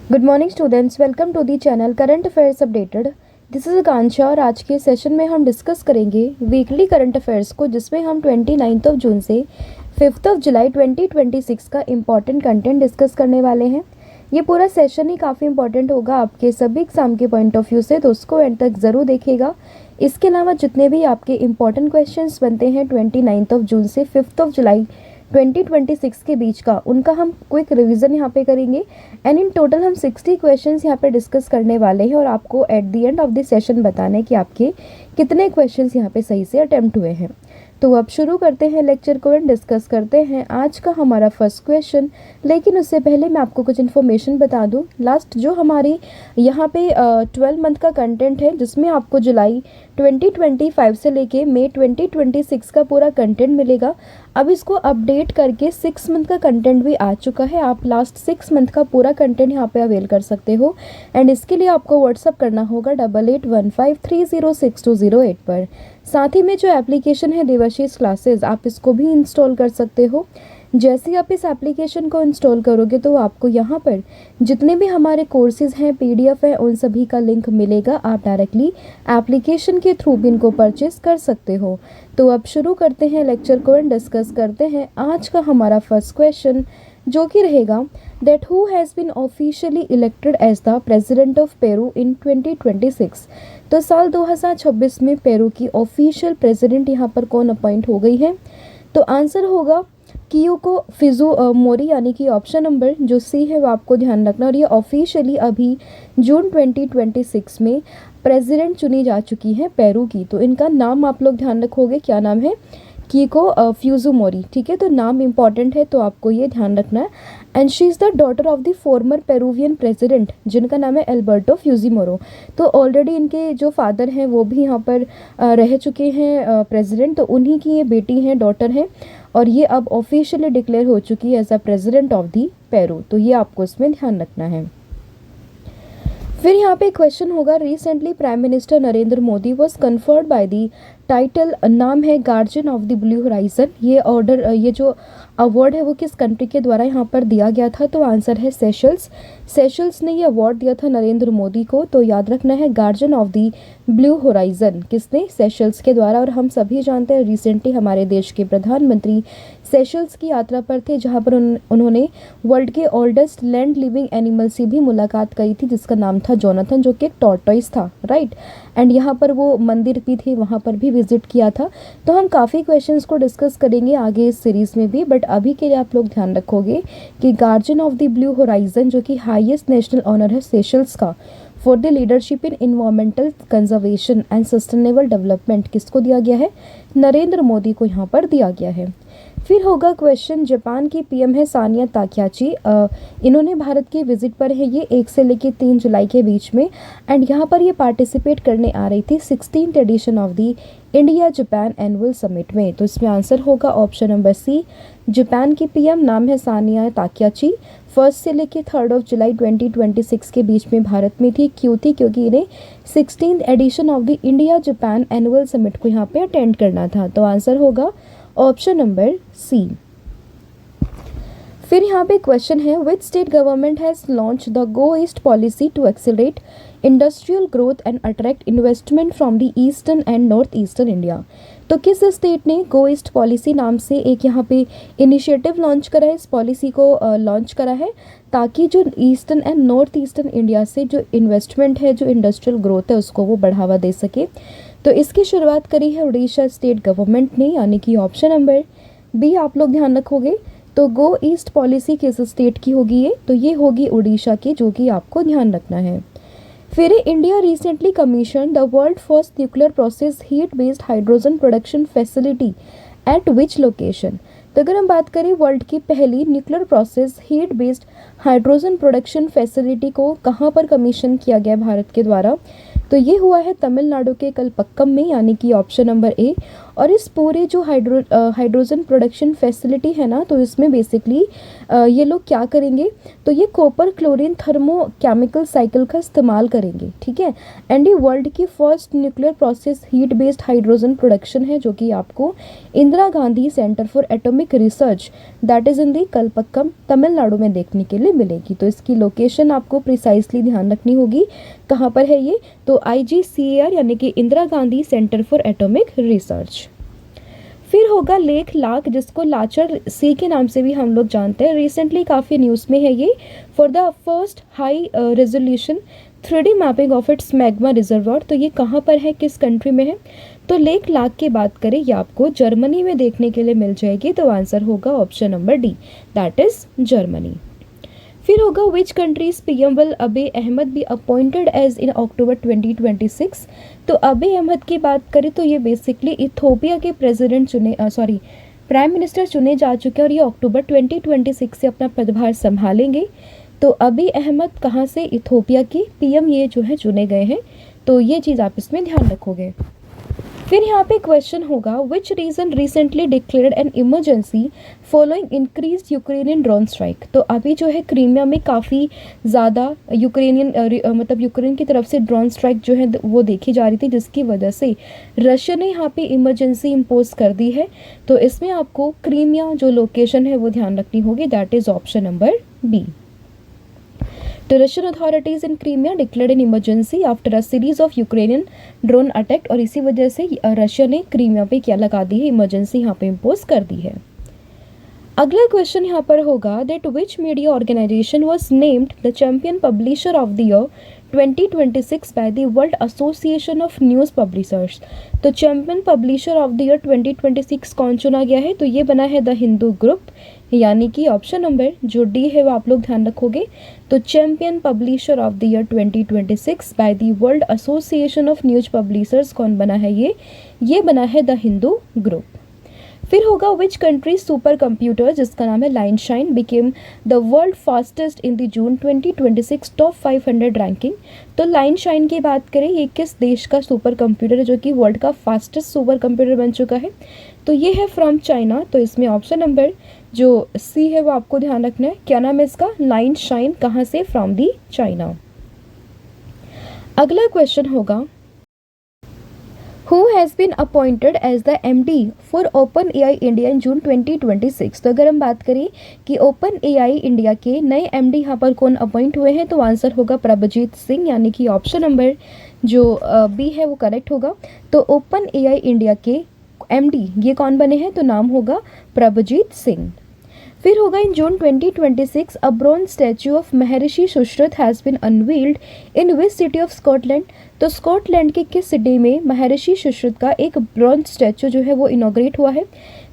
Good morning students, welcome to the channel current affairs updated. This is Akanksha और आज के session में हम डिस्कस करेंगे वीकली करंट अफेयर्स को, जिसमें हम 29 जून से 5 जुलाई 2026 का इम्पॉर्टेंट कंटेंट डिस्कस करने वाले हैं। ये पूरा सेशन ही काफ़ी इंपॉर्टेंट होगा आपके सभी एग्जाम के पॉइंट ऑफ व्यू से, तो उसको एंड तक ज़रूर देखिएगा। इसके अलावा जितने भी आपके इम्पॉर्टेंट क्वेश्चंस बनते हैं 29 जून से 5 जुलाई 2026 के बीच का, उनका हम क्विक रिवीजन यहाँ पे करेंगे। एंड इन टोटल हम 60 क्वेश्चंस यहाँ पे डिस्कस करने वाले हैं और आपको at the end of the session बताना है कि आपके कितने क्वेश्चंस यहाँ पे सही से अटेम्प्ट हुए हैं। तो अब शुरू करते हैं लेक्चर को एंड डिस्कस करते हैं आज का हमारा फर्स्ट क्वेश्चन। लेकिन उससे पहले मैं आपको कुछ इन्फॉर्मेशन बता दूं। लास्ट जो हमारी यहाँ पे 12 मंथ का कंटेंट है, जिसमें आपको जुलाई 2025 से लेके मई 2026 का पूरा कंटेंट मिलेगा। अब इसको अपडेट करके 6 मंथ का कंटेंट भी आ चुका है। आप लास्ट 6 मंथ का पूरा कंटेंट यहाँ पे अवेल कर सकते हो। एंड इसके लिए आपको व्हाट्सअप करना होगा 8815306208 पर। साथ ही में जो एप्लीकेशन है देवाशीष क्लासेस, आप इसको भी इंस्टॉल कर सकते हो। जैसे ही आप इस एप्लीकेशन को इंस्टॉल करोगे तो आपको यहाँ पर जितने भी हमारे कोर्सेज हैं, पीडीएफ है, उन सभी का लिंक मिलेगा। आप डायरेक्टली एप्लीकेशन के थ्रू भी इनको परचेस कर सकते हो। तो अब शुरू करते हैं लेक्चर को एंड डिस्कस करते हैं आज का हमारा फर्स्ट क्वेश्चन, जो कि रहेगा that who has been officially elected as the president of Peru in 2026। तो साल 2026 में पेरू की ऑफिशियल प्रेसिडेंट यहाँ पर कौन अपॉइंट हो गई है? तो आंसर होगा कियोको फिजुमोरी, यानी कि ऑप्शन नंबर जो सी है वो आपको ध्यान रखना। और ये ऑफिशियली अभी जून 2026 में प्रेसिडेंट चुनी जा चुकी है पेरू की। तो इनका नाम आप लोग ध्यान रखोगे, क्या नाम है? कीको फ्यूजुमोरी। ठीक है, तो नाम इंपॉर्टेंट है तो आपको ये ध्यान रखना है। And she is the daughter of the former Peruvian president, जिनका नाम है एल्बर्टो फ्यूजिमोरो। तो ऑलरेडी इनके जो फादर हैं वो भी यहाँ पर रह चुके हैं प्रेसिडेंट, तो उन्हीं की ये बेटी हैं, डॉटर हैं, और ये अब ऑफिशियली डिक्लेयर हो चुकी है as a president of the Peru. तो ये आपको इसमें ध्यान रखना है। फिर यहाँ पे क्वेश्चन होगा, recently prime minister Narendra Modi was conferred by the title, नाम है guardian of the blue horizon. ये जो अवार्ड है वो किस कंट्री के द्वारा यहाँ पर दिया गया था? तो आंसर है सेशल्स। सेशल्स ने ये अवार्ड दिया था नरेंद्र मोदी को। तो याद रखना है guardian of the blue horizon किसने? सेशल्स के द्वारा। और हम सभी जानते हैं रिसेंटली हमारे देश के प्रधानमंत्री सेशल्स की यात्रा पर थे, जहाँ पर उन्होंने वर्ल्ड के ओल्डेस्ट लैंड लिविंग एनिमल से भी मुलाकात करी थी, जिसका नाम था जोनाथन, जो कि एक टॉर्टोइस था, राइट। एंड यहाँ पर वो मंदिर भी थे, वहाँ पर भी विजिट किया था। तो हम काफ़ी क्वेश्चंस को डिस्कस करेंगे आगे इस सीरीज़ में भी, बट अभी के लिए आप लोग ध्यान रखोगे कि guardian of the blue horizon, जो कि हाईएस्ट नेशनल ऑनर है सेशल्स का for the leadership in environmental conservation and sustainable development, किसको दिया गया है? नरेंद्र मोदी को यहाँ पर दिया गया है। फिर होगा क्वेश्चन, जापान की पीएम है सानिया ताकयाची। इन्होंने भारत के विजिट पर है ये 1 से लेकर 3 जुलाई के बीच में। एंड यहाँ पर ये पार्टिसिपेट करने आ रही थी 16th edition of the India Japan annual summit में। तो इसमें आंसर होगा ऑप्शन नंबर सी। जापान की पीएम नाम है सानिया ताकयाची, 1 से लेकर 3 जुलाई 2026 के बीच में भारत में थी। क्यों थी? क्योंकि इन्हें 16th edition of the India Japan annual summit को यहाँ पे अटेंड करना था। तो आंसर होगा ऑप्शन नंबर सी। फिर यहाँ पे क्वेश्चन है, which state government has launch the go east policy to accelerate industrial growth and attract investment from the eastern and north eastern India. तो किस स्टेट ने गो ईस्ट पॉलिसी नाम से एक यहाँ पे इनिशिएटिव लॉन्च करा है? इस पॉलिसी को लॉन्च करा है ताकि जो eastern and north eastern India से जो इन्वेस्टमेंट है, जो इंडस्ट्रियल ग्रोथ है, उसको वो बढ़ावा दे सके। तो इसकी शुरुआत करी है उड़ीसा स्टेट गवर्नमेंट ने, यानी कि ऑप्शन नंबर बी आप लोग ध्यान रखोगे। तो गो ईस्ट पॉलिसी किस स्टेट की होगी ये? तो ये होगी उड़ीसा की, जो कि आपको ध्यान रखना है। फिर India recently commission the world first nuclear process heat based hydrogen production facility eight which location. तो अगर हम बात करें वर्ल्ड की पहली nuclear process heat based hydrogen production facility को कहाँ पर कमीशन किया गया भारत के द्वारा? तो ये हुआ है तमिलनाडु के कलपक्कम में, यानी कि ऑप्शन नंबर ए। और इस पूरे जो हाइड्रोजन प्रोडक्शन फैसिलिटी है ना, तो इसमें बेसिकली ये लोग क्या करेंगे, तो ये copper chlorine thermochemical cycle का इस्तेमाल करेंगे, ठीक है। एंड ये वर्ल्ड की first nuclear process heat based hydrogen production है, जो कि आपको Indira Gandhi centre for atomic research that is in the Kalpakkam Tamil Nadu में देखने के लिए मिलेगी। तो इसकी लोकेशन आपको प्रिसाइसली ध्यान रखनी होगी, कहाँ पर है ये, तो IGCAR यानी कि Indira Gandhi centre for atomic research. फिर होगा लेक लाक, जिसको लाचर सी के नाम से भी हम लोग जानते हैं। रिसेंटली काफ़ी न्यूज़ में है ये, for the first high resolution 3D mapping of its magma reservoir. तो ये कहाँ पर है, किस कंट्री में है, तो लेक लाक की बात करें ये आपको जर्मनी में देखने के लिए मिल जाएगी। तो आंसर होगा option number D, that is Germany. फिर होगा which countries PM will Abiy Ahmed be appointed as in October 2026। तो अबे अहमद की बात करें तो ये बेसिकली इथोपिया के प्रेसिडेंट प्राइम मिनिस्टर चुने जा चुके हैं और ये अक्टूबर 2026 से अपना पदभार संभालेंगे। तो अबी अहमद कहाँ से, इथोपिया की PM ये जो है चुने गए हैं, तो ये चीज़ आप इसमें ध्यान रखोगे। फिर यहाँ पे क्वेश्चन होगा which region recently declared an emergency following increase Ukrainian drone strike. तो अभी जो है क्रीमिया में काफ़ी ज़्यादा यूक्रेन की तरफ से ड्रोन स्ट्राइक जो है वो देखी जा रही थी, जिसकी वजह से रशिया ने यहाँ पे इमरजेंसी इम्पोज कर दी है। तो इसमें आपको क्रीमिया जो लोकेशन है वो ध्यान रखनी होगी, that is option number B. The Russian authorities in Crimea declared an emergency after a series of Ukrainian drone attack। और इसी वजह से रशिया ने क्रीमिया पे क्या लगा दी है, इमरजेंसी यहाँ पे इम्पोज कर दी है। अगला क्वेश्चन यहाँ पर होगा that which media organisation was named the champion publisher of the year 2026 by the world association of news publishers. तो champion publisher of the year 2026 कौन चुना गया है, तो ये बना है द हिंदू ग्रुप, यानी कि ऑप्शन नंबर जो डी है वो आप लोग ध्यान रखोगे। तो champion publisher of the year 2026 by the world association of news publishers कौन बना है, ये बना है द हिंदू ग्रुप। फिर होगा विच कंट्री सुपर कंप्यूटर, जिसका नाम है line shine, became the world fastest in the June 2026 top 500 ranking. तो लाइन शाइन की बात करें ये किस देश का सुपर कंप्यूटर है जो कि वर्ल्ड का फास्टेस्ट सुपर कंप्यूटर बन चुका है, तो ये है फ्रॉम चाइना। तो इसमें ऑप्शन नंबर जो सी है वो आपको ध्यान रखना है, क्या नाम है इसका, लाइन शाइन, कहाँ से, फ्रॉम दी चाइना। अगला क्वेश्चन होगा Who has been appointed as the MD for OpenAI India in June 2026। तो अगर हम बात करें कि OpenAI इंडिया के नए MD यहाँ पर कौन अपॉइंट हुए हैं, तो आंसर होगा प्रभजीत सिंह, यानी कि ऑप्शन नंबर जो बी है वो करेक्ट होगा। तो OpenAI इंडिया के MD ये कौन बने हैं, तो नाम होगा प्रभजीत सिंह। फिर होगा in June 2026 a bronze statue of Maharshi Sushruta has been unveiled in which city of Scotland. तो स्कॉटलैंड के किस सिटी में महर्षि सुश्रुत का एक ब्रॉन्ज स्टैचू जो है वो इनॉग्रेट हुआ है,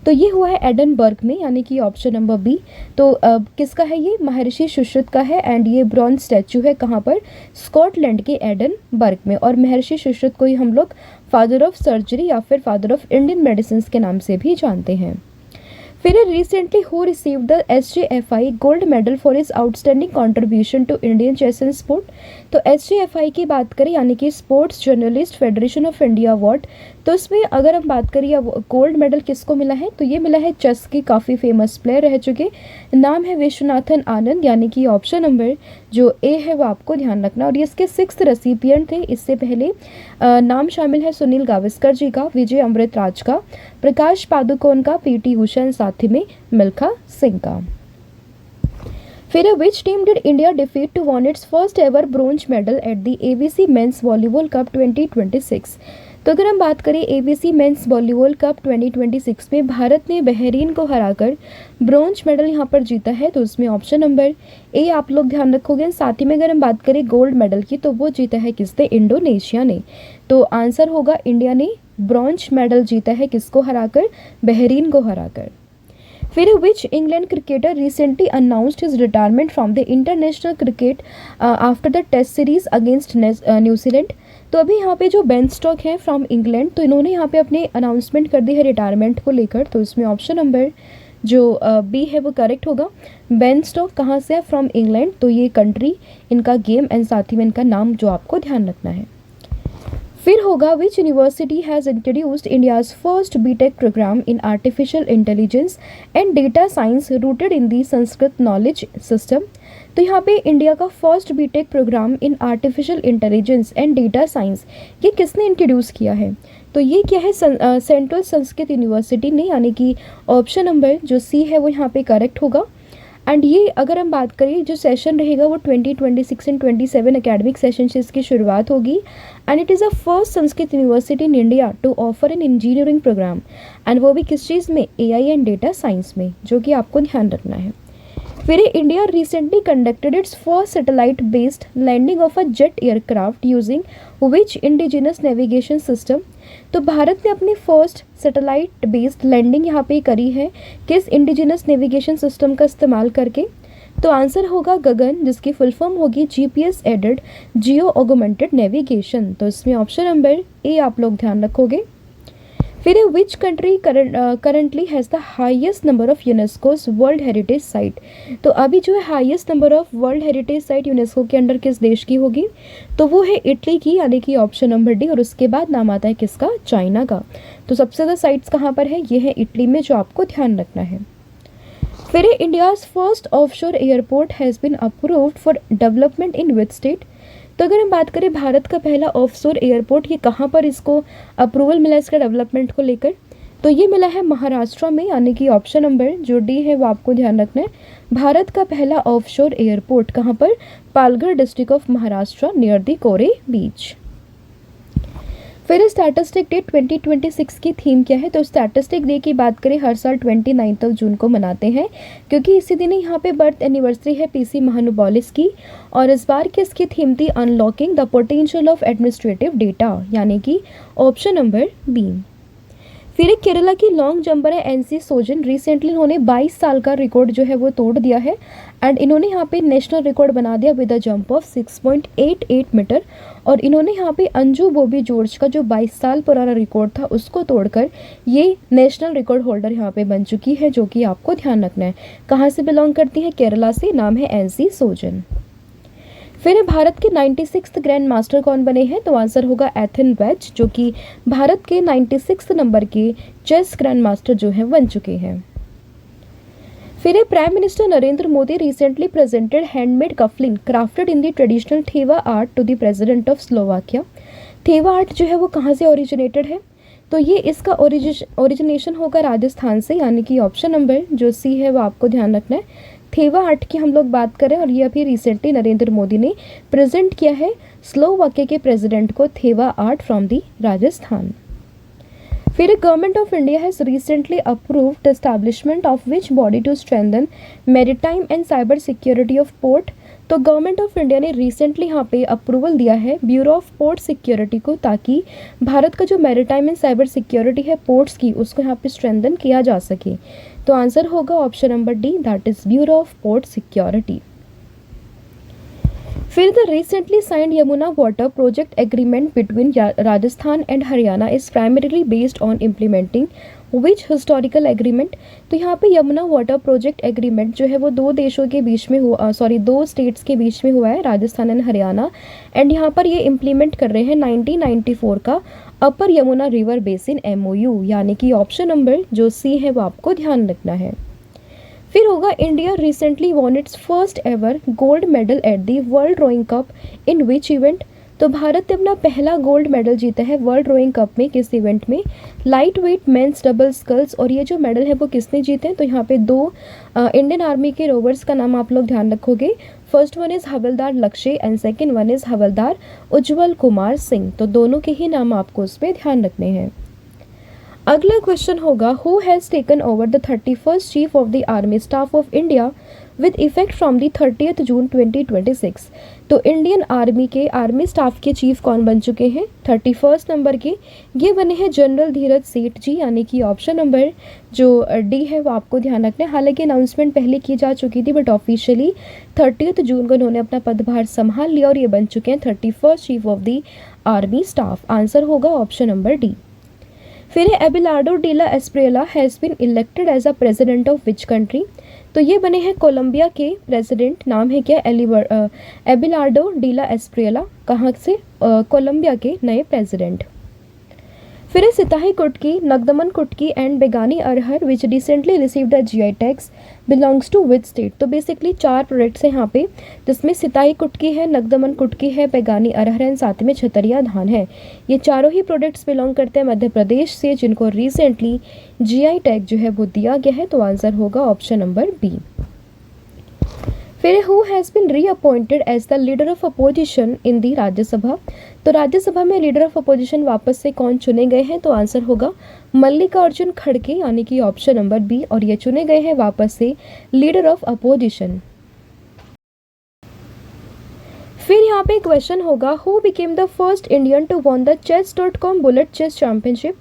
तो ये हुआ है एडनबर्ग में, यानी कि ऑप्शन नंबर बी। तो किसका है ये, महर्षि सुश्रुत का है, एंड ये ब्रॉन्ज स्टैचू है कहाँ पर, स्कॉटलैंड के एडनबर्ग में। और महर्षि सुश्रुत को ही हम लोग फादर ऑफ सर्जरी या फिर फादर ऑफ इंडियन मेडिसिन के नाम से भी जानते हैं। फिर recently who received the SJFI gold medal for his outstanding contribution to Indian chess and sport. तो SJFI की बात करें यानी कि sports journalist federation of India award, तो इसमें अगर हम बात करें गोल्ड मेडल किसको मिला है, तो ये मिला है चेस के काफ़ी फेमस प्लेयर रह चुके, नाम है विश्वनाथन आनंद, यानी कि ऑप्शन नंबर जो ए है वो आपको ध्यान रखना। और ये इसके 6th रेसिपिएंट थे, इससे पहले नाम शामिल है सुनील गावस्कर जी का, विजय अमृतराज का, प्रकाश पादुकोण का, PT उषा, साथ में मिल्खा सिंह का। फिर which team did India defeat to won its first ever bronze medal at the ABC men's volleyball cup 2026। तो अगर हम बात करें ABC मेंस वॉलीबॉल कप 2026 में भारत ने बहरीन को हराकर ब्रोंज मेडल यहाँ पर जीता है, तो उसमें ऑप्शन नंबर ए आप लोग ध्यान रखोगे। साथ ही में अगर हम बात करें गोल्ड मेडल की, तो वो जीता है किसने, इंडोनेशिया ने। तो आंसर होगा इंडिया ने ब्रॉन्ज मेडल जीता है किसको हराकर, बहरीन को हराकर। फिर which England cricketer recently announced his retirement from the international cricket after the test series against New Zealand. तो अभी यहाँ पे जो बेन स्टोक है फ्रॉम इंग्लैंड, तो इन्होंने यहाँ पे अपने अनाउंसमेंट कर दी है रिटायरमेंट को लेकर, तो इसमें ऑप्शन नंबर जो बी है वो करेक्ट होगा। बेन स्टोक कहाँ से है, फ्रॉम इंग्लैंड, तो ये कंट्री, इनका गेम एंड साथ ही में इनका नाम जो आपको ध्यान रखना है। फिर होगा which university has introduced India's first BTech programme in artificial intelligence and data science rooted in the Sanskrit knowledge system. तो यहाँ पे इंडिया का first BTech programme in artificial intelligence and data science ये किसने इंट्रोड्यूस किया है? तो ये क्या है? सेंट्रल संस्कृत यूनिवर्सिटी ने, यानी कि ऑप्शन नंबर जो सी है वो यहाँ पे करेक्ट होगा। एंड ये अगर हम बात करें जो सेशन रहेगा वो 2026 एंड 27 एकेडमिक सेशन से इसकी शुरुआत होगी। And it is a first Sanskrit university in India to offer an engineering programme, and वो भी किस चीज़ में? एआई एंड डेटा साइंस में, जो कि आपको ध्यान रखना है। फिर India recently conducted its first satellite based landing of a jet aircraft using which indigenous navigation system. तो भारत ने अपनी फर्स्ट सैटेलाइट बेस्ड लैंडिंग यहाँ पे करी है किस इंडिजिनस नेविगेशन सिस्टम का इस्तेमाल करके? तो आंसर होगा गगन, जिसकी फुल फॉर्म होगी GPS aided geo augmented navigation. तो इसमें ऑप्शन नंबर ए आप लोग ध्यान रखोगे। फिर which country currently has the highest number of UNESCO's world heritage site. तो अभी जो है highest number of world heritage site UNESCO के अंडर किस देश की होगी? तो वो है इटली की, यानी कि ऑप्शन नंबर डी। और उसके बाद नाम आता है किसका? चाइना का। तो सबसे ज़्यादा साइट्स कहाँ पर है? ये है इटली में, जो आपको ध्यान रखना है। फिर India's first offshore airport has been approved for development in which state. तो अगर हम बात करें भारत का पहला ऑफशोर एयरपोर्ट, ये कहाँ पर इसको अप्रूवल मिला इसका डेवलपमेंट को लेकर? तो ये मिला है महाराष्ट्र में, यानी कि ऑप्शन नंबर जो डी है वो आपको ध्यान रखना है। भारत का पहला ऑफशोर एयरपोर्ट कहाँ पर? Palghar district of Maharashtra near the कोरे बीच। फिर स्टैटिस्टिक डे 2026 की थीम क्या है? तो स्टैटिस्टिक डे की बात करें हर साल 29 जून को मनाते हैं, क्योंकि इसी दिन यहाँ पे बर्थ एनिवर्सरी है पीसी महानुबॉलिस की। और इस बार की इसकी थीम थी unlocking the potential of administrative data, यानी कि ऑप्शन नंबर बी। फिर एक केरला की लॉन्ग जंपर है एनसी सोजन, रिसेंटली इन्होंने 22 साल का रिकॉर्ड जो है वो तोड़ दिया है। एंड इन्होंने यहाँ पे नेशनल रिकॉर्ड बना दिया with a jump of 6.88 metre. और इन्होंने यहाँ पे अंजू बॉबी जॉर्ज का जो 22 साल पुराना रिकॉर्ड था उसको तोड़कर ये नेशनल रिकॉर्ड होल्डर यहाँ पे बन चुकी है, जो कि आपको ध्यान रखना है। कहाँ से बिलोंग करती है? केरला से, नाम है एनसी सोजन। फिर भारत के 96 ग्रैंड मास्टर कौन बने हैं? तो आंसर होगा एथन वेज, जो कि भारत के 96 नंबर के चेस ग्रैंड मास्टर जो हैं बन चुके हैं। फिर prime minister Narendra Modi recently presented handmade cufflink crafted in the traditional Thewa art to the president of Slovakia. Thewa art जो है वो कहाँ से ओरिजिनेटेड है? तो ये इसका ओरिजिनेशन होगा राजस्थान से, यानी कि ऑप्शन नंबर जो सी है वो आपको ध्यान रखना है। थेवा आर्ट की हम लोग बात करें, और ये अभी रिसेंटली नरेंद्र मोदी ने प्रेजेंट किया है स्लोवाकिया के प्रेसिडेंट को Thewa art from the Rajasthan. फिर government of India has recently approved the establishment of which body to strengthen maritime and cyber security of port. तो गवर्नमेंट ऑफ इंडिया ने रिसेंटली यहाँ पे अप्रूवल दिया है ब्यूरो ऑफ पोर्ट सिक्योरिटी को, ताकि भारत का जो मैरीटाइम एंड साइबर सिक्योरिटी है पोर्ट्स की, उसको यहाँ पे स्ट्रेंथन किया जा सके। तो आंसर होगा option number D, that is bureau of port security. फिर the recently signed Yamuna water project agreement between Rajasthan and Haryana is primarily based on implementing which historical agreement. तो यहाँ पे यमुना वाटर प्रोजेक्ट एग्रीमेंट जो है वो दो देशों के बीच में हुआ, दो स्टेट्स के बीच में हुआ है, राजस्थान एंड हरियाणा। एंड यहाँ पर ये इम्प्लीमेंट कर रहे हैं 1994 का अपर यमुना रिवर बेसिन MOU, यानी कि ऑप्शन नंबर जो सी है वो आपको ध्यान रखना है। फिर होगा India recently won its first ever gold medal at the world rowing cup in which event. तो भारत ने अपना पहला गोल्ड मेडल जीता है वर्ल्ड रोइंग कप में, किस इवेंट में? Lightweight men's double sculls. और ये जो मेडल है वो किसने जीते हैं? तो यहाँ पे दो इंडियन आर्मी के रोवर्स का नाम आप लोग ध्यान रखोगे। फर्स्ट वन इज़ हवलदार लक्ष्य एंड सेकेंड वन इज़ हवलदार उज्जवल कुमार सिंह। तो दोनों के ही नाम आपको उसमें ध्यान रखने हैं। अगला क्वेश्चन होगा who has taken over the 31st chief of the army staff of India with effect from the 30 जून 2026। तो इंडियन आर्मी के आर्मी स्टाफ के चीफ कौन बन चुके हैं 31 नंबर के? ये बने हैं जनरल धीरज सेठ जी, यानी कि ऑप्शन नंबर जो डी है वो आपको ध्यान रखना है। हालांकि अनाउंसमेंट पहले की जा चुकी थी, बट ऑफिशियली 30 जून को उन्होंने अपना पदभार संभाल लिया और ये बन चुके हैं 31st chief of the army staff. Answer होगा ऑप्शन नंबर डी। फिर है Abelardo de la Espriella has been elected as a president of which country. तो ये बने हैं कोलंबिया के प्रेसिडेंट, नाम है क्या, एबिलार्डो डेला एस्प्रेला, कहाँ से, कोलंबिया के नए प्रेसिडेंट। फिर है सिताही Kutki, Nagdaman Kutki and Begani Arhar which recently received a GI tags belongs to which state. तो बेसिकली 4 प्रोडक्ट्स हैं यहाँ पे, जिसमें सिताही कुटकी है, नगदमन कुटकी है, बेगानी अरहर है, साथ में छतरिया धान है। ये चारों ही प्रोडक्ट्स बिलोंग करते हैं मध्य प्रदेश से, जिनको रिसेंटली जीआई टैग जो है वो दिया गया है। तो आंसर होगा ऑप्शन नंबर बी। फिर who has been reappointed as the leader of opposition in the Rajya Sabha. तो राज्यसभा में लीडर ऑफ अपोजिशन वापस से कौन चुने गए हैं? तो आंसर होगा मल्लिकार्जुन खड़गे, यानी कि ऑप्शन नंबर बी, और ये चुने गए हैं वापस से लीडर ऑफ अपोजिशन। फिर यहाँ पे क्वेश्चन होगा, who became the first Indian to won the chess.com bullet chess championship.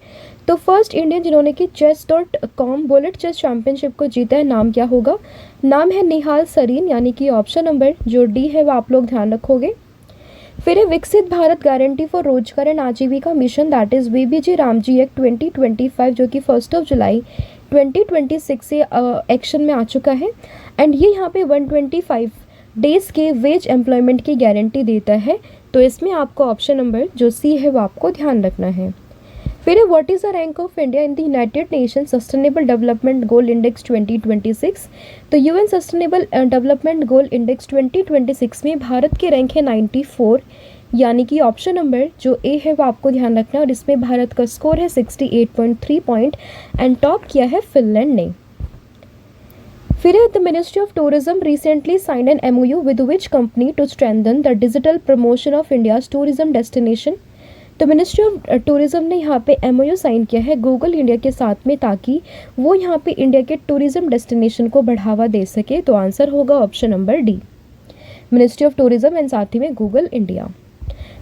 तो फर्स्ट इंडियन जिन्होंने कि chess.com बुलेट चेस चैंपियनशिप को जीता है, नाम क्या होगा? नाम है निहाल सरीन, यानी कि ऑप्शन नंबर जो डी है वो आप लोग ध्यान रखोगे। फिर है Viksit Bharat guarantee for Rozgar and Ajeevika mission, that is VBG RAM G act 2025, जो कि 1 जुलाई 2026 से एक्शन में आ चुका है। एंड ये यहाँ पे 125 डेज के वेज एम्प्लॉयमेंट की गारंटी देता है। तो इसमें आपको ऑप्शन नंबर जो सी है वो आपको ध्यान रखना है। फिर है what is the rank of India in the United nation sustainable development goal index 2026। तो UN sustainable development goal index 2026 में भारत के रैंक है 94, यानी कि ऑप्शन नंबर जो ए है वो आपको ध्यान रखना है। और इसमें भारत का स्कोर है 68.3 पॉइंट एंड टॉप किया है फिनलैंड ने। फिर the ministry of tourism recently signed an MOU with which company to strengthen the digital promotion of India's tourism destination. तो मिनिस्ट्री ऑफ टूरिज्म ने यहाँ पे MOU साइन किया है गूगल इंडिया के साथ में, ताकि वो यहाँ पे इंडिया के टूरिज्म डेस्टिनेशन को बढ़ावा दे सके। तो आंसर होगा option number D, ministry of tourism and साथ ही में गूगल इंडिया।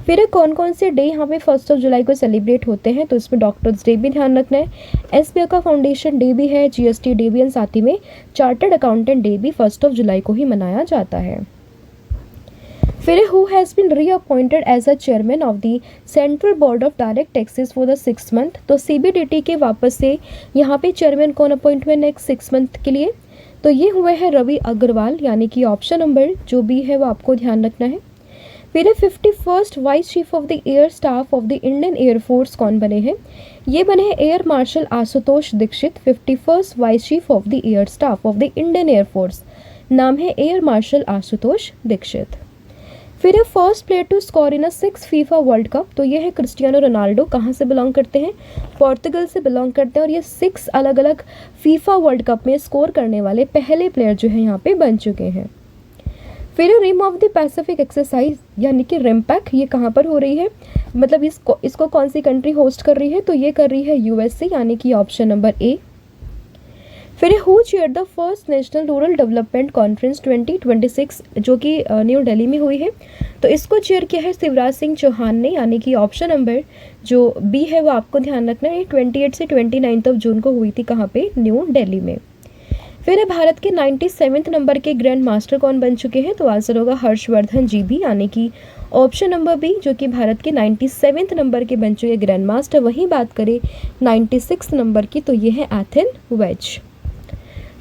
फिर कौन कौन से डे यहाँ पे 1 जुलाई को सेलिब्रेट होते हैं? तो इसमें डॉक्टर्स डे भी ध्यान रखना है, SBI का फाउंडेशन डे भी है, GST डे भी, एंड साथ ही में चार्टर्ड अकाउंटेंट डे भी 1 जुलाई को ही मनाया जाता है। फिर who has been reappointed as a chairman of the central board of direct taxes for the 6 month. तो CBDT के वापस से यहाँ पे चेयरमैन कौन अपॉइंट हुए नेक्स्ट 6 मंथ के लिए? तो ये हुए हैं रवि अग्रवाल, यानी कि ऑप्शन नंबर जो बी है वो आपको ध्यान रखना है। फिर 51st vice chief of the air staff of the Indian air force कौन बने हैं? ये बने हैं air marshal Ashutosh Dikshit, 51st vice chief of the air staff of the Indian air force, नाम है एयर मार्शल आशुतोष दीक्षित। फिर है first player to score in 6 FIFA world cup. तो ये है क्रिस्टियानो रोनाल्डो, कहाँ से बिलोंग करते हैं? पोर्तुगल से बिलोंग करते हैं, और ये 6 अलग अलग फीफा वर्ल्ड कप में स्कोर करने वाले पहले प्लेयर जो है यहाँ पे बन चुके हैं। फिर rim of the Pacific exercise, यानी कि रिमपैक, ये कहाँ पर हो रही है? मतलब इसको कौन सी कंट्री होस्ट कर रही है? तो ये कर रही है USA, यानी कि ऑप्शन नंबर ए। फिर who chair the first national rural development conference 2026, जो कि न्यू दिल्ली में हुई है। तो इसको चेयर किया है शिवराज सिंह चौहान ने, यानी कि ऑप्शन नंबर जो बी है वो आपको ध्यान रखना है। 28 से 29 जून को हुई थी, कहाँ पे? न्यू दिल्ली में। फिर है भारत के 97वें नंबर के ग्रैंड मास्टर कौन बन चुके हैं? तो आंसर होगा हर्षवर्धन जी भी, यानी कि ऑप्शन नंबर बी, जो कि भारत के 97वें नंबर के बन चुके ग्रैंड मास्टर। वहीं बात करें 96 नंबर की, तो ये है एथन वेज।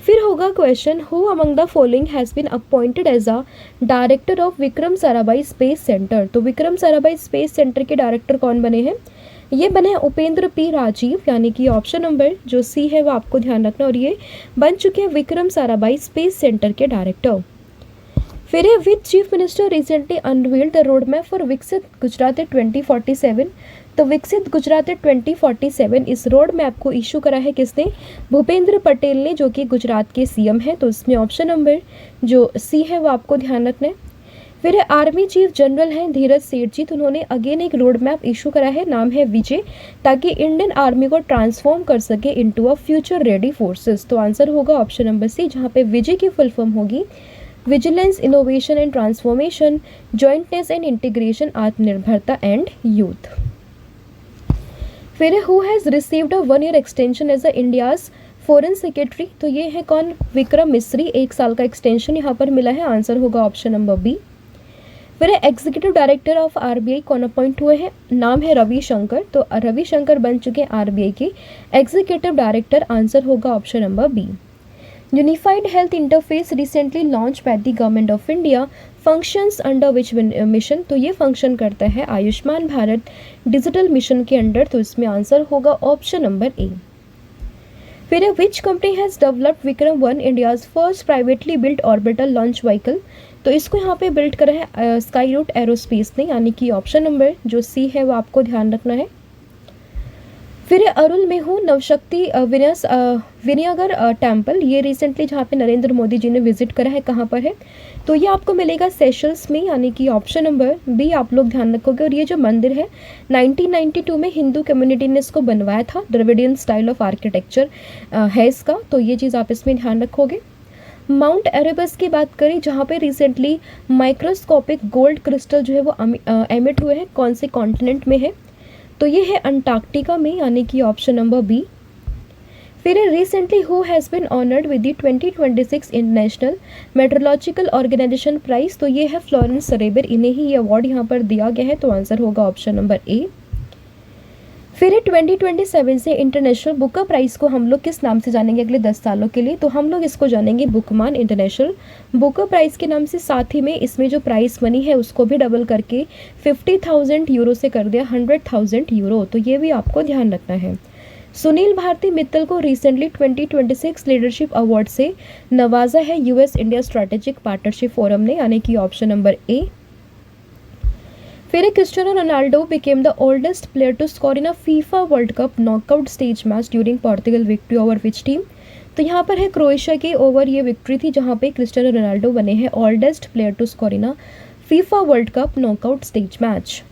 फिर होगा question, who among the following has been appointed as a director of Vikram Sarabhai space centre. तो विक्रम साराभाई स्पेस सेंटर के डायरेक्टर कौन बने हैं? ये बने हैं उपेंद्र P राजीव, यानी कि ऑप्शन नंबर जो सी है वो आपको ध्यान रखना, और ये बन चुके हैं विक्रम साराभाई स्पेस सेंटर के डायरेक्टर। फिर है which chief minister recently unveiled the road map for Viksit Gujarat 2047। तो विकसित गुजरात 2047 इस रोड मैप को इशू करा है किसने? भूपेंद्र पटेल ने, जो कि गुजरात के CM हैं। तो इसमें ऑप्शन नंबर जो सी है वो आपको ध्यान रखना है। फिर आर्मी चीफ जनरल हैं धीरज सेठ जी, तो उन्होंने अगेन एक रोड मैप इशू करा है, नाम है विजय, ताकि इंडियन आर्मी को ट्रांसफॉर्म कर सके into a future ready forces. तो आंसर होगा ऑप्शन नंबर सी, जहाँ पे विजय की फुल फॉर्म होगी vigilance, innovation and transformation, jointness and integration, आत्मनिर्भरता एंड यूथ। फिर who has received a 1 year extension as a India's foreign secretary. तो ये है कौन? विक्रम मिस्री, 1 साल का एक्सटेंशन यहाँ पर मिला है। आंसर होगा ऑप्शन नंबर बी। फिर एग्जीक्यूटिव डायरेक्टर ऑफ आरबीआई कौन अपॉइंट हुए हैं, नाम है रविशंकर। तो रविशंकर बन चुके हैं आरबीआई के एग्जीक्यूटिव डायरेक्टर। आंसर होगा option number B. Unified health interface recently launch by the government of India, functions under which mission. तो ये फंक्शन करता है आयुष्मान भारत डिजिटल मिशन के अंडर। तो इसमें आंसर होगा ऑप्शन नंबर ए। फिर विच कंपनी हैज़ डेवलप्ड विक्रम-1, India's first privately built orbital launch vehicle. तो इसको यहाँ पे बिल्ड करा है स्काई रूट एरोस्पेस ने, यानी कि ऑप्शन नंबर जो सी है वो आपको ध्यान रखना है। फिर अरुल मेहू नवशक्ति विनयगर टेम्पल, ये रिसेंटली जहाँ पे नरेंद्र मोदी जी ने विजिट करा है, कहाँ पर है, तो ये आपको मिलेगा सेशल्स में, यानी कि ऑप्शन नंबर बी आप लोग ध्यान रखोगे। और ये जो मंदिर है 1992 में हिंदू कम्युनिटी ने इसको बनवाया था, द्रविडियन स्टाइल ऑफ आर्किटेक्चर है इसका, तो ये चीज़ आप इसमें ध्यान रखोगे। माउंट एरेबस की बात करें, जहाँ पे रिसेंटली माइक्रोस्कोपिक गोल्ड क्रिस्टल जो है वो एमिट हुए हैं, कौन से कॉन्टिनेंट में है, तो ये है अंटार्कटिका में, यानी कि ऑप्शन नंबर बी। फिर recently who has been honoured with the 2026 international meteorological organisation prize. तो ये है फ्लोरेंस सरेबर, इन्हें ही ये अवार्ड यहाँ पर दिया गया है। तो आंसर होगा ऑप्शन नंबर ए। फिर 2027 से इंटरनेशनल बुकर प्राइज़ को हम लोग किस नाम से जानेंगे अगले 10 सालों के लिए, तो हम लोग इसको जानेंगे बुकमान इंटरनेशनल बुकर प्राइज़ के नाम से। साथ ही में इसमें जो प्राइस मनी है उसको भी डबल करके 50,000 यूरो से कर दिया 100,000 यूरो। तो ये भी आपको ध्यान रखना है। सुनील भारती मित्तल को रिसेंटली 2026 लीडरशिप अवार्ड से नवाजा है US India strategic partnership forum ने, यानी कि ऑप्शन नंबर ए। फिर Cristiano Ronaldo became the oldest player to score in a FIFA world cup knockout stage match during Portugal victory over which team. तो यहाँ पर है क्रोएशिया की over ये विक्ट्री थी, जहाँ पे क्रिस्टियानो रोनाल्डो बने हैं oldest player to score in a FIFA world cup knockout stage match.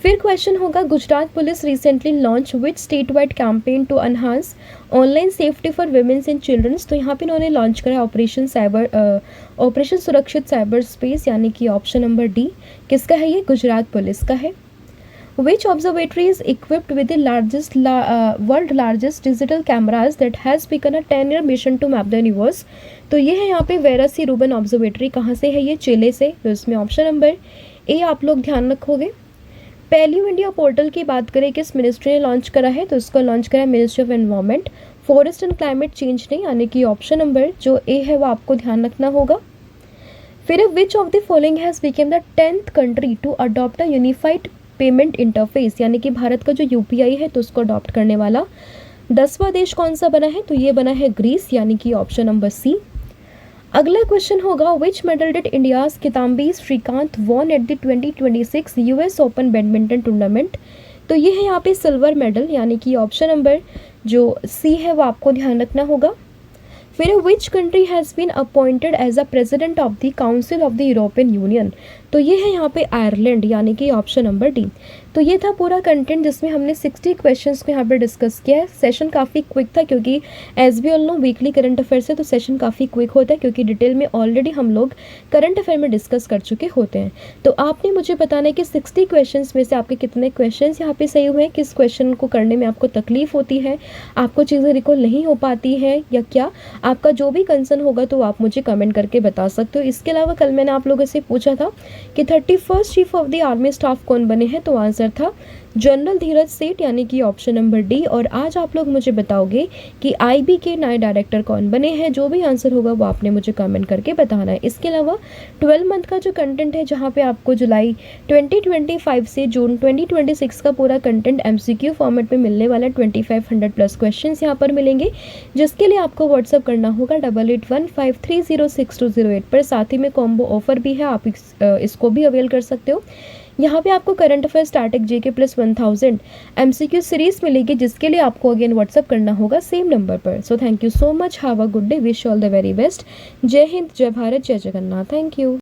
फिर क्वेश्चन होगा Gujarat police recently launch which state wide campaign to enhance online safety for womens and childrens. तो यहाँ पे इन्होंने लॉन्च करा operation सुरक्षित साइबर स्पेस, यानी कि ऑप्शन नंबर डी। किसका है ये, गुजरात पुलिस का है। Which observatory is equipped with the world largest digital cameras that has begun a 10-year mission to map the universe. तो ये है यहाँ पे वेरा सी रूबन ऑब्जर्वेटरी, कहाँ से है ये, चिले से। तो इसमें ऑप्शन नंबर ए आप लोग ध्यान रखोगे। पैल्यू इंडिया पोर्टल की बात करें किस मिनिस्ट्री ने लॉन्च करा है, तो इसको लॉन्च करा है ministry of environment forest and climate change ने, यानी कि ऑप्शन नंबर जो ए है वो आपको ध्यान रखना होगा। फिर which of the following has became the 10th country to adopt a unified payment interface, यानी कि भारत का जो यूपीआई है तो उसको अडॉप्ट करने वाला 10वां देश कौन सा बना है, तो ये बना है ग्रीस, यानी कि ऑप्शन नंबर सी। अगला क्वेश्चन होगा which medal did India's Kidambi Srikanth won at the 2026 US open badminton tournament. तो ये है यहाँ पे सिल्वर मेडल, यानी कि ऑप्शन नंबर जो सी है वो आपको ध्यान रखना होगा। फिर which country has been appointed as a president of the council of the European union. तो ये है यहाँ पे आयरलैंड, यानी कि ऑप्शन नंबर डी। तो ये था पूरा कंटेंट जिसमें हमने 60 क्वेश्चंस को यहाँ पे डिस्कस किया है। सेशन काफ़ी क्विक था क्योंकि as we all know weekly current affairs है, तो सेशन काफ़ी क्विक होता है क्योंकि डिटेल में ऑलरेडी हम लोग करंट अफेयर में डिस्कस कर चुके होते हैं। तो आपने मुझे बताना है कि 60 क्वेश्चंस में से आपके कितने क्वेश्चंस यहाँ पे सही हुए हैं, किस क्वेश्चन को करने में आपको तकलीफ होती है, आपको चीज़ें रिकॉल नहीं हो पाती है या क्या, आपका जो भी कंसर्न होगा तो आप मुझे कमेंट करके बता सकते हो। इसके अलावा कल मैंने आप लोगों से पूछा था कि 31st chief of the army staff कौन बने हैं, तो आंसर था जनरल धीरज सेठ, यानी कि ऑप्शन नंबर डी। और आज आप लोग मुझे बताओगे कि आईबी के नए डायरेक्टर कौन बने हैं, जो भी आंसर होगा वो आपने मुझे कमेंट करके बताना है। इसके अलावा 12 मंथ का जो कंटेंट है, जहाँ पे आपको जुलाई 2025 से जून 2026 का पूरा कंटेंट एमसीक्यू फॉर्मेट में मिलने वाला है। 2500+ क्वेश्चंस यहाँ पर मिलेंगे, जिसके लिए आपको व्हाट्सअप करना होगा 8815306208 पर। साथ ही में कॉम्बो ऑफर भी है, आप इसको भी अवेल कर सकते हो। यहाँ पे आपको current affair static GK plus 1000 MCQ series मिलेगी, जिसके लिए आपको अगेन व्हाट्सअप करना होगा सेम नंबर पर। So thank you so much, have a good day, wish all the very best. जय हिंद, जय भारत, जय जगन्नाथ, थैंक यू।